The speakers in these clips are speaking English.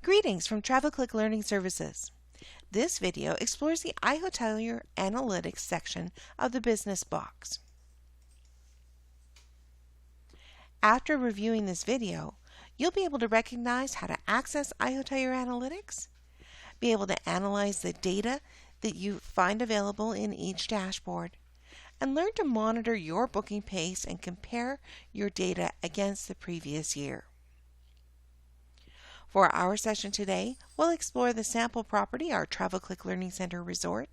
Greetings from TravelClick Learning Services. This video explores the iHotelier Analytics section of the Business Box. After reviewing this video, you'll be able to recognize how to access iHotelier Analytics, be able to analyze the data that you find available in each dashboard, and learn to monitor your booking pace and compare your data against the previous year. For our session today, we'll explore the sample property, our TravelClick Learning Center Resort.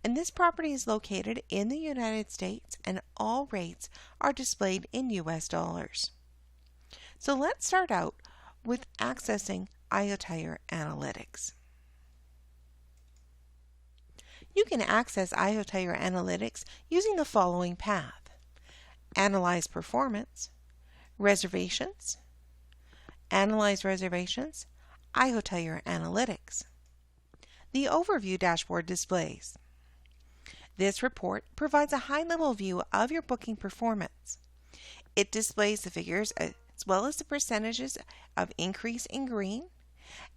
And this property is located in the United States and all rates are displayed in US dollars. So let's start out with accessing iHotelier Analytics. You can access iHotelier Analytics using the following path: Analyze Performance, Reservations, Analyze Reservations, iHotelier Analytics. The Overview dashboard displays. This report provides a high-level view of your booking performance. It displays the figures as well as the percentages of increase in green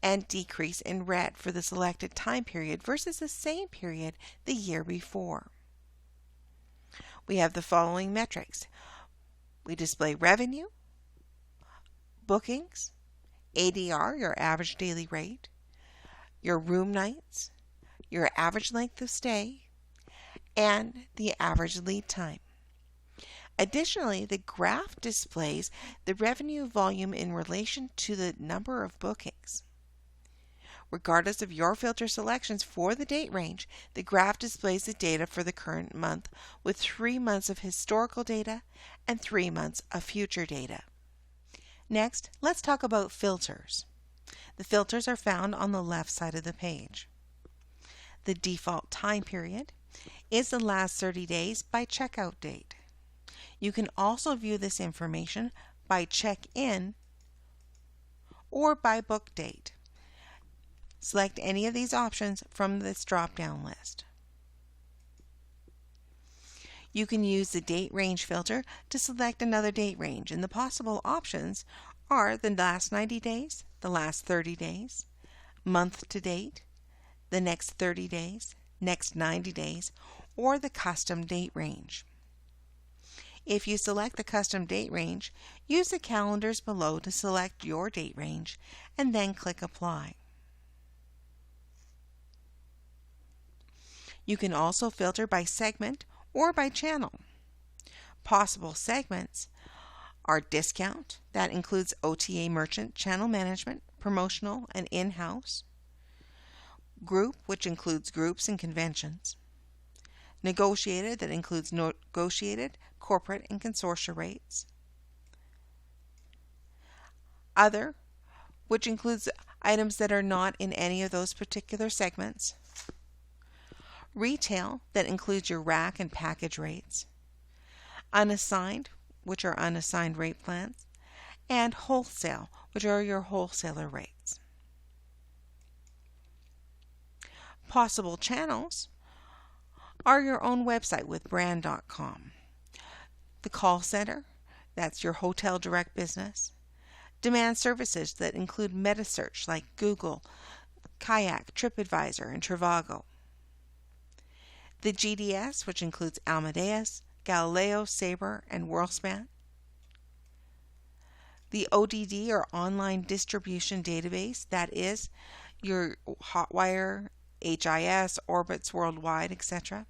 and decrease in red for the selected time period versus the same period the year before. We have the following metrics. We display revenue, bookings, ADR, your average daily rate, your room nights, your average length of stay, and the average lead time. Additionally, the graph displays the revenue volume in relation to the number of bookings. Regardless of your filter selections for the date range, the graph displays the data for the current month with 3 months of historical data and 3 months of future data. Next, let's talk about filters. The filters are found on the left side of the page. The default time period is the last 30 days by checkout date. You can also view this information by check-in or by book date. Select any of these options from this drop-down list. You can use the date range filter to select another date range, and the possible options are the last 90 days, the last 30 days, month to date, the next 30 days, next 90 days, or the custom date range. If you select the custom date range, use the calendars below to select your date range and then click Apply. You can also filter by segment or by channel. Possible segments are discount, that includes OTA merchant, channel management, promotional, and in-house. Group, which includes groups and conventions. Negotiated, that includes negotiated, corporate, and consortia rates. Other, which includes items that are not in any of those particular segments. Retail, that includes your rack and package rates. Unassigned, which are unassigned rate plans. And wholesale, which are your wholesaler rates. Possible channels are your own website with brand.com. The call center, that's your hotel direct business. Demand services that include meta search like Google, Kayak, TripAdvisor, and Trivago. The GDS, which includes Amadeus, Galileo, Sabre, and WorldSpan. The ODD, or Online Distribution Database, that is your Hotwire, HIS, Orbitz Worldwide, etc.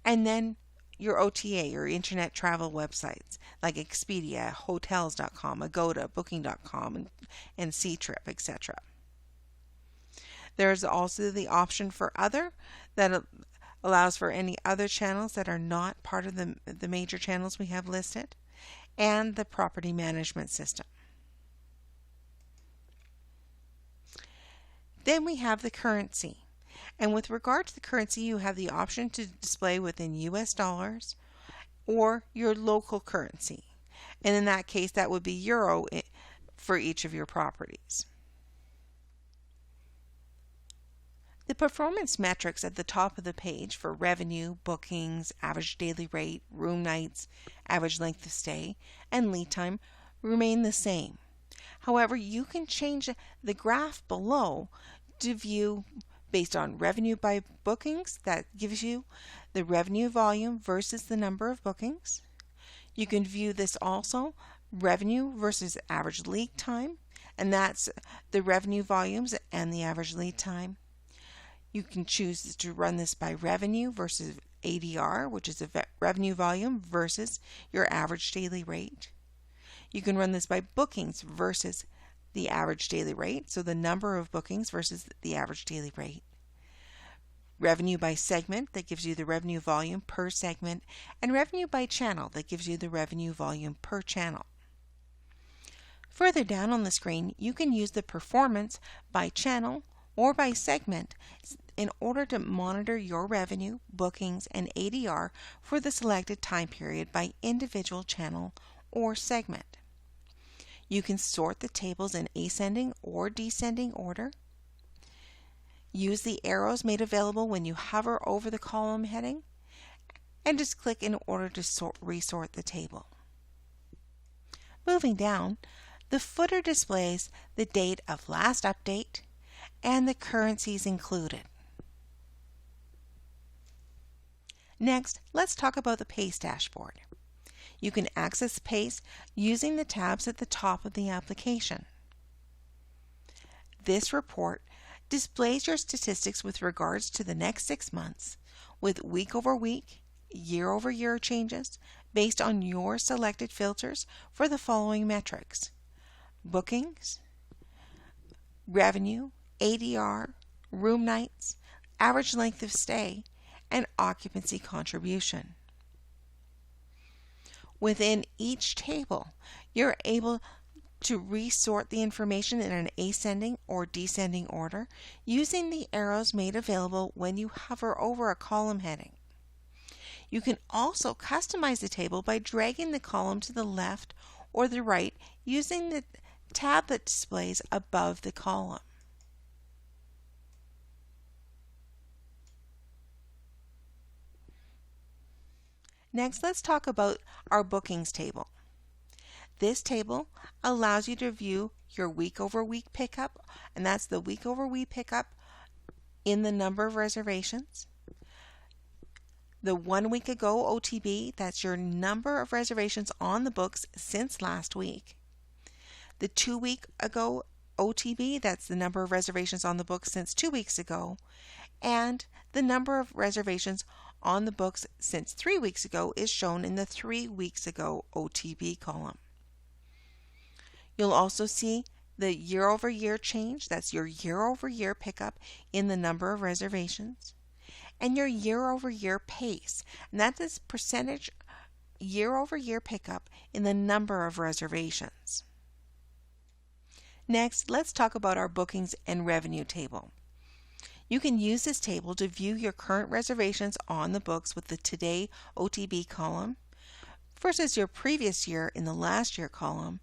And then your OTA, or Internet Travel websites, like Expedia, Hotels.com, Agoda, Booking.com, and Ctrip, etc. There is also the option for Other that allows for any other channels that are not part of the major channels we have listed, and the Property Management System. Then we have the currency. And with regard to the currency, you have the option to display within US dollars or your local currency. And in that case, that would be euro for each of your properties. The performance metrics at the top of the page for revenue, bookings, average daily rate, room nights, average length of stay, and lead time remain the same. However, you can change the graph below to view based on revenue by bookings. That gives you the revenue volume versus the number of bookings. You can view this also revenue versus average lead time, and that's the revenue volumes and the average lead time. You can choose to run this by revenue versus ADR, which is the revenue volume versus your average daily rate. You can run this by bookings versus the average daily rate, so the number of bookings versus the average daily rate. Revenue by segment, that gives you the revenue volume per segment, and revenue by channel, that gives you the revenue volume per channel. Further down on the screen, you can use the performance by channel or by segment in order to monitor your revenue, bookings, and ADR for the selected time period by individual channel or segment. You can sort the tables in ascending or descending order. Use the arrows made available when you hover over the column heading, and just click in order to resort the table. Moving down, the footer displays the date of last update and the currencies included. Next, let's talk about the PACE dashboard. You can access PACE using the tabs at the top of the application. This report displays your statistics with regards to the next 6 months, with week over week, year over year changes based on your selected filters for the following metrics: bookings, revenue, ADR, room nights, average length of stay, and occupancy contribution. Within each table, you're able to resort the information in an ascending or descending order using the arrows made available when you hover over a column heading. You can also customize the table by dragging the column to the left or the right using the tab that displays above the column. Next, let's talk about our bookings table. This table allows you to view your week over week pickup, and that's the week over week pickup in the number of reservations. The 1 week ago OTB, that's your number of reservations on the books since last week. The 2 week ago OTB, that's the number of reservations on the books since 2 weeks ago. And the number of reservations on the books since 3 weeks ago is shown in the 3 weeks ago OTB column. You'll also see the year-over-year change, that's your year-over-year pickup in the number of reservations, and your year-over-year pace, and that is percentage year-over-year pickup in the number of reservations. Next, let's talk about our bookings and revenue table. You can use this table to view your current reservations on the books with the Today OTB column versus your previous year in the last year column,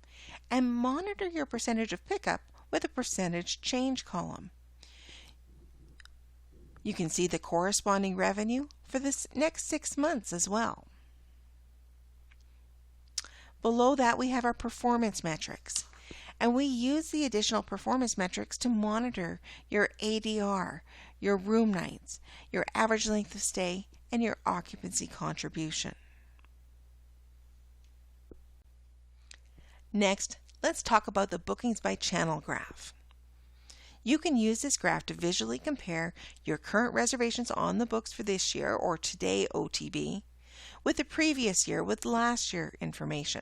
and monitor your percentage of pickup with a percentage change column. You can see the corresponding revenue for this next 6 months as well. Below that, we have our performance metrics, and we use the additional performance metrics to monitor your ADR, your room nights, your average length of stay, and your occupancy contribution. Next, let's talk about the bookings by channel graph. You can use this graph to visually compare your current reservations on the books for this year, or Today OTB, with the previous year with last year information.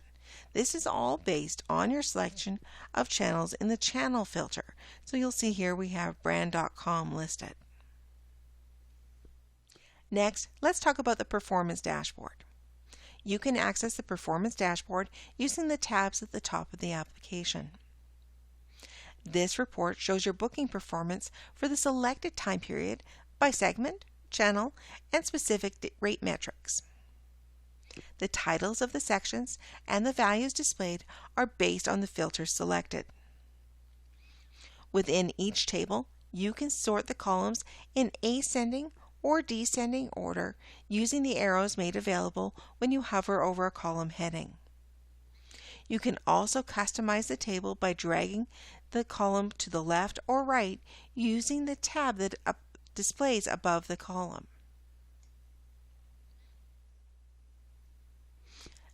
This is all based on your selection of channels in the channel filter. So you'll see here we have brand.com listed. Next, let's talk about the performance dashboard. You can access the performance dashboard using the tabs at the top of the application. This report shows your booking performance for the selected time period by segment, channel, and specific rate metrics. The titles of the sections and the values displayed are based on the filters selected. Within each table, you can sort the columns in ascending or descending order using the arrows made available when you hover over a column heading. You can also customize the table by dragging the column to the left or right using the tab that displays above the column.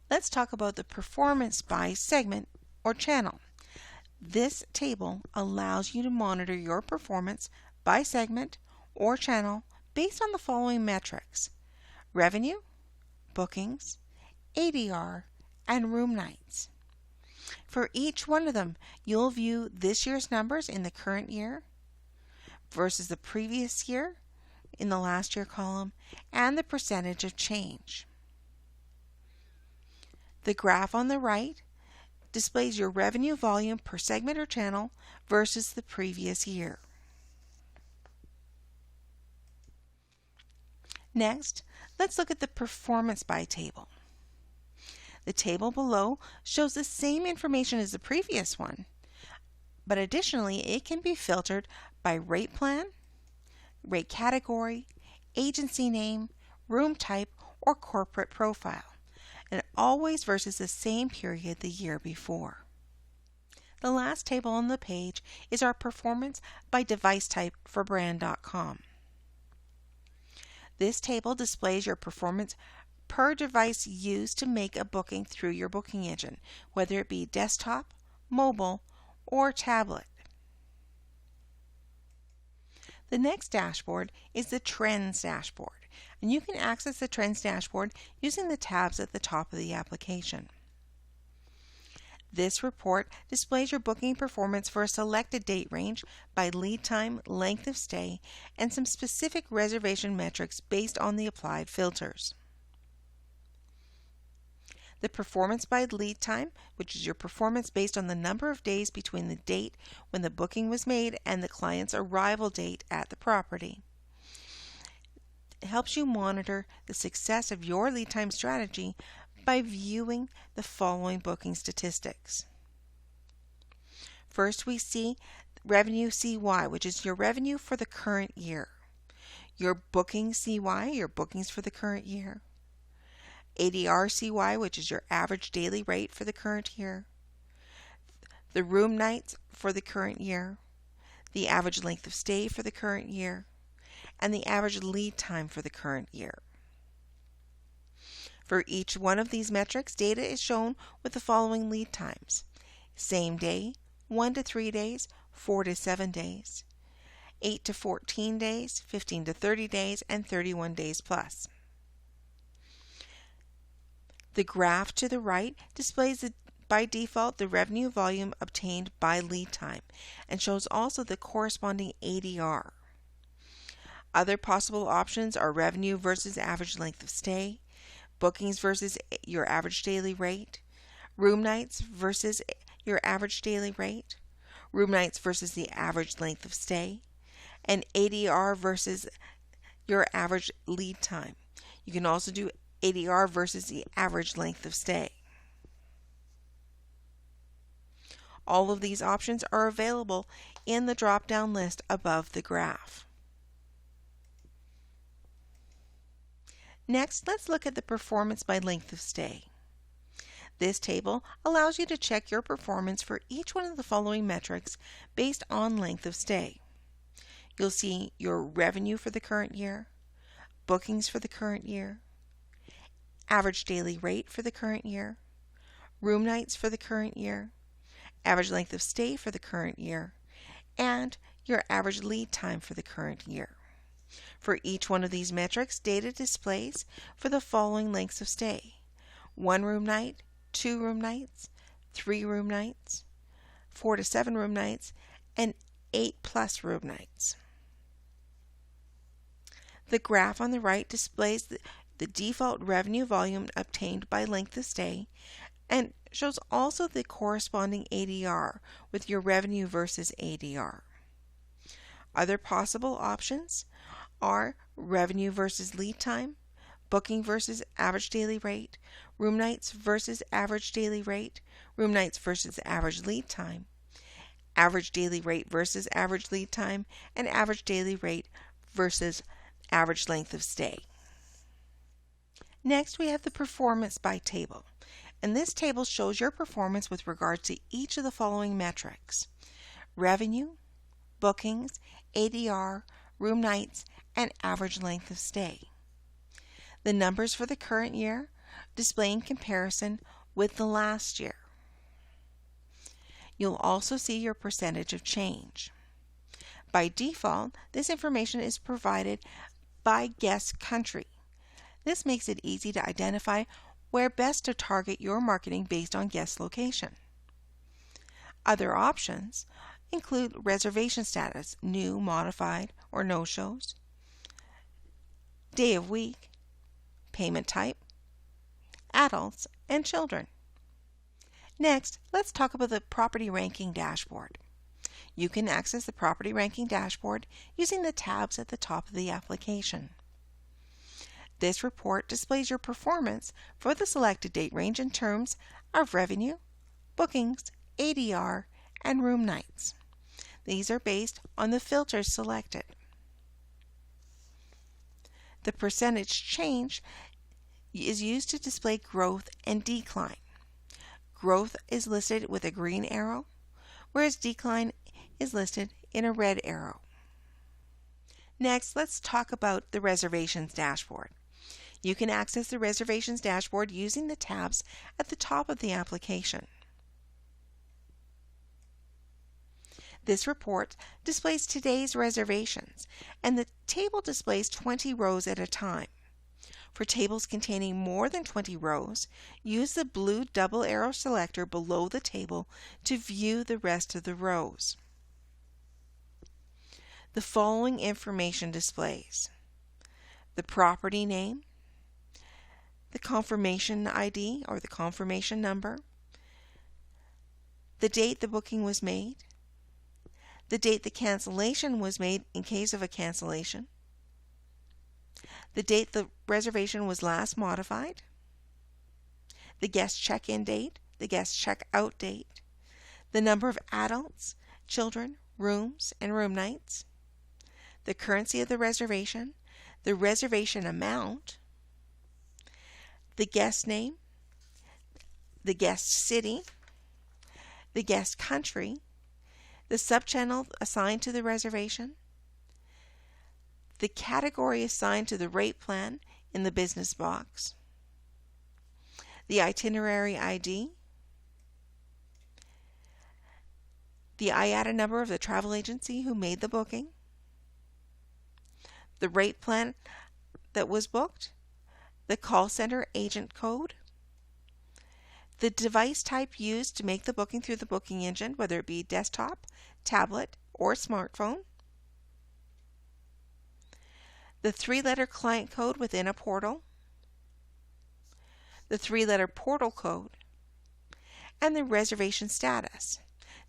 Let's talk about the performance by segment or channel. This table allows you to monitor your performance by segment or channel based on the following metrics: revenue, bookings, ADR, and room nights. For each one of them, you'll view this year's numbers in the current year versus the previous year in the last year column and the percentage of change. The graph on the right displays your revenue volume per segment or channel versus the previous year. Next, let's look at the performance by table. The table below shows the same information as the previous one, but additionally it can be filtered by rate plan, rate category, agency name, room type, or corporate profile, and always versus the same period the year before. The last table on the page is our performance by device type for brand.com. This table displays your performance per device used to make a booking through your booking engine, whether it be desktop, mobile, or tablet. The next dashboard is the Trends dashboard, and you can access the Trends dashboard using the tabs at the top of the application. This report displays your booking performance for a selected date range by lead time, length of stay, and some specific reservation metrics based on the applied filters. The performance by lead time, which is your performance based on the number of days between the date when the booking was made and the client's arrival date at the property. It helps you monitor the success of your lead time strategy by viewing the following booking statistics. First, we see revenue CY, which is your revenue for the current year. Your booking CY, your bookings for the current year. ADR CY, which is your average daily rate for the current year. The room nights for the current year. The average length of stay for the current year. And the average lead time for the current year. For each one of these metrics, data is shown with the following lead times: same day, 1 to 3 days, 4 to 7 days, 8 to 14 days, 15 to 30 days, and 31 days plus. The graph to the right displays by default the revenue volume obtained by lead time and shows also the corresponding ADR. Other possible options are revenue versus average length of stay, bookings versus your average daily rate, room nights versus your average daily rate, room nights versus the average length of stay, and ADR versus your average lead time. You can also do ADR versus the average length of stay. All of these options are available in the drop-down list above the graph. Next, let's look at the performance by length of stay. This table allows you to check your performance for each one of the following metrics based on length of stay. You'll see your revenue for the current year, bookings for the current year, average daily rate for the current year, room nights for the current year, average length of stay for the current year, and your average lead time for the current year. For each one of these metrics, data displays for the following lengths of stay: 1 room night, 2 room nights, 3 room nights, 4 to 7 room nights, and 8+ room nights. The graph on the right displays the default revenue volume obtained by length of stay and shows also the corresponding ADR with your revenue versus ADR. Other possible options are revenue versus lead time, booking versus average daily rate, room nights versus average daily rate, room nights versus average lead time, average daily rate versus average lead time, and average daily rate versus average length of stay. Next, we have the performance by table, And this table shows your performance with regards to each of the following metrics: revenue, bookings, ADR, room nights, and average length of stay. The numbers for the current year display in comparison with the last year. You'll also see your percentage of change. By default, this information is provided by guest country. This makes it easy to identify where best to target your marketing based on guest location. Other options include reservation status, new, modified, or no-shows, day of week, payment type, adults, and children. Next, let's talk about the property ranking dashboard. You can access the property ranking dashboard using the tabs at the top of the application. This report displays your performance for the selected date range in terms of revenue, bookings, ADR, and room nights. These are based on the filters selected. The percentage change is used to display growth and decline. Growth is listed with a green arrow, whereas decline is listed in a red arrow. Next, let's talk about the reservations dashboard. You can access the reservations dashboard using the tabs at the top of the application. This report displays today's reservations, and the table displays 20 rows at a time. For tables containing more than 20 rows, use the blue double arrow selector below the table to view the rest of the rows. The following information displays: the property name, the confirmation ID or the confirmation number, the date the booking was made, the date the cancellation was made in case of a cancellation, the date the reservation was last modified, the guest check-in date, the guest check-out date, the number of adults, children, rooms, and room nights, the currency of the reservation amount, the guest name, the guest city, the guest country, the subchannel assigned to the reservation, the category assigned to the rate plan in the business box, the itinerary ID, the IATA number of the travel agency who made the booking, the rate plan that was booked, the call center agent code, the device type used to make the booking through the booking engine, whether it be desktop, tablet, or smartphone, the 3-letter client code within a portal, the 3-letter portal code, and the reservation status.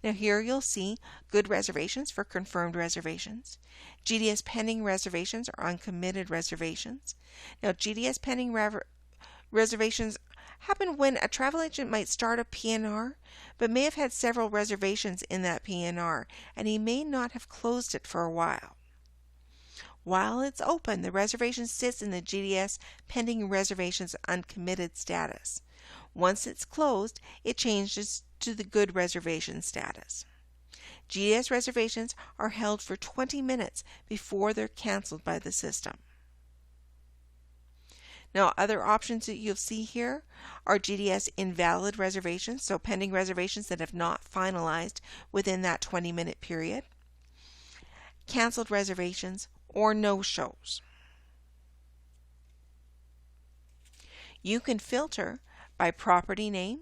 Now here you'll see good reservations for confirmed reservations, GDS pending reservations or uncommitted reservations. Now GDS pending reservations happen when a travel agent might start a PNR but may have had several reservations in that PNR and he may not have closed it for a while. While it's open, the reservation sits in the GDS pending reservations uncommitted status. Once it's closed, it changes to the good reservation status. GDS reservations are held for 20 minutes before they're canceled by the system. Now, other options that you'll see here are GDS invalid reservations, so pending reservations that have not finalized within that 20-minute period, canceled reservations, or no-shows. You can filter by property name,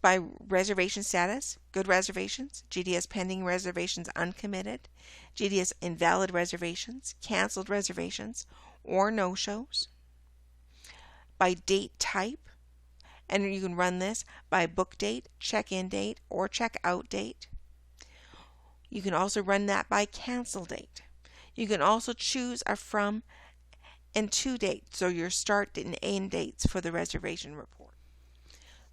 by reservation status, good reservations, GDS pending reservations uncommitted, GDS invalid reservations, canceled reservations, or no-shows, by date type, and you can run this by book date, check-in date, or check-out date. You can also run that by cancel date. You can also choose a from and to date, so your start and end dates for the reservation report.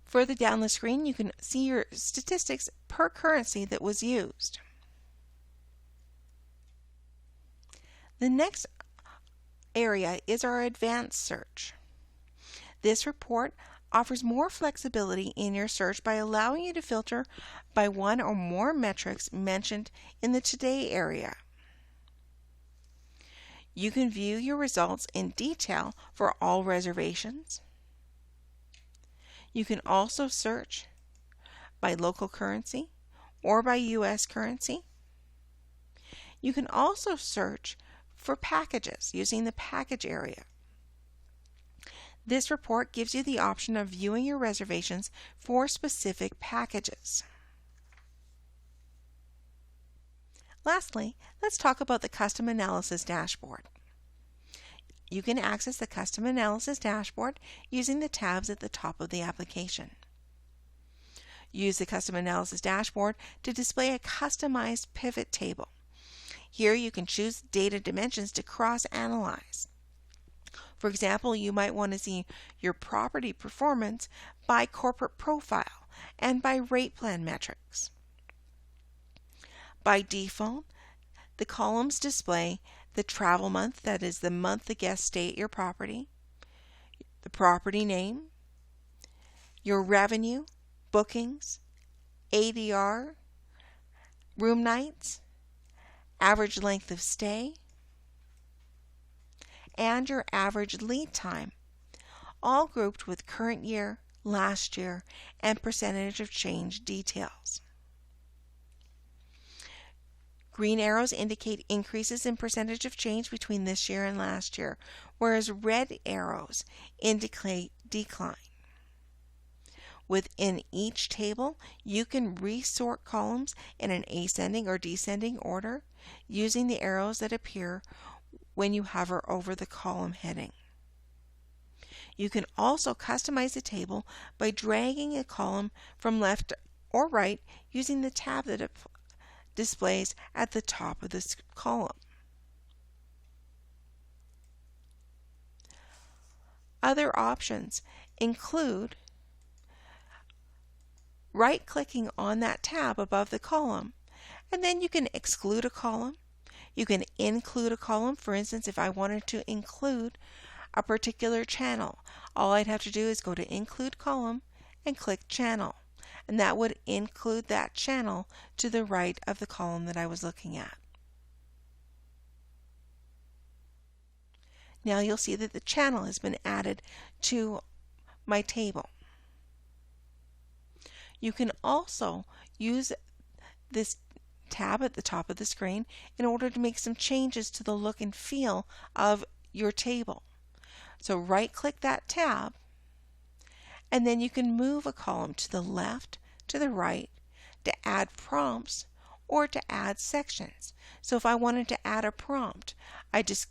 Further down the screen, you can see your statistics per currency that was used. The next area is our advanced search. This report offers more flexibility in your search by allowing you to filter by one or more metrics mentioned in the Today area. You can view your results in detail for all reservations. You can also search by local currency or by U.S. currency. You can also search for packages using the package area. This report gives you the option of viewing your reservations for specific packages. Lastly, let's talk about the Custom Analysis Dashboard. You can access the Custom Analysis Dashboard using the tabs at the top of the application. Use the Custom Analysis Dashboard to display a customized pivot table. Here you can choose data dimensions to cross-analyze. For example, you might want to see your property performance by corporate profile and by rate plan metrics. By default, the columns display the travel month, that is the month the guests stay at your property, the property name, your revenue, bookings, ADR, room nights, average length of stay, and your average lead time, all grouped with current year, last year, and percentage of change details. Green arrows indicate increases in percentage of change between this year and last year, whereas red arrows indicate decline. Within each table, you can resort columns in an ascending or descending order using the arrows that appear when you hover over the column heading. You can also customize the table by dragging a column from left or right using the tab that displays at the top of this column. Other options include right-clicking on that tab above the column, and then you can exclude a column. You can include a column. For instance, if I wanted to include a particular channel, all I'd have to do is go to Include Column and click Channel, and that would include that channel to the right of the column that I was looking at. Now you'll see that the channel has been added to my table. You can also use this tab at the top of the screen in order to make some changes to the look and feel of your table. So right-click that tab, and then you can move a column to the left, to the right, to add prompts or to add sections. So if I wanted to add a prompt, I just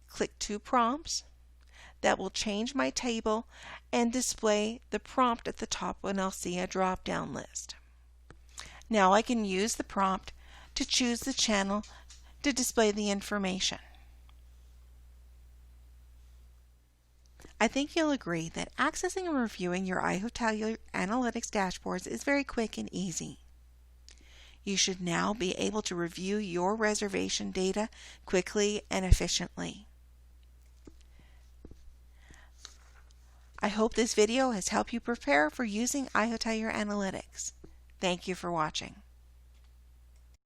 click two prompts. That will change my table and display the prompt at the top when I'll see a drop-down list. Now I can use the prompt to choose the channel to display the information. I think you'll agree that accessing and reviewing your iHotelier Analytics dashboards is very quick and easy. You should now be able to review your reservation data quickly and efficiently. I hope this video has helped you prepare for using iHotelier Analytics. Thank you for watching.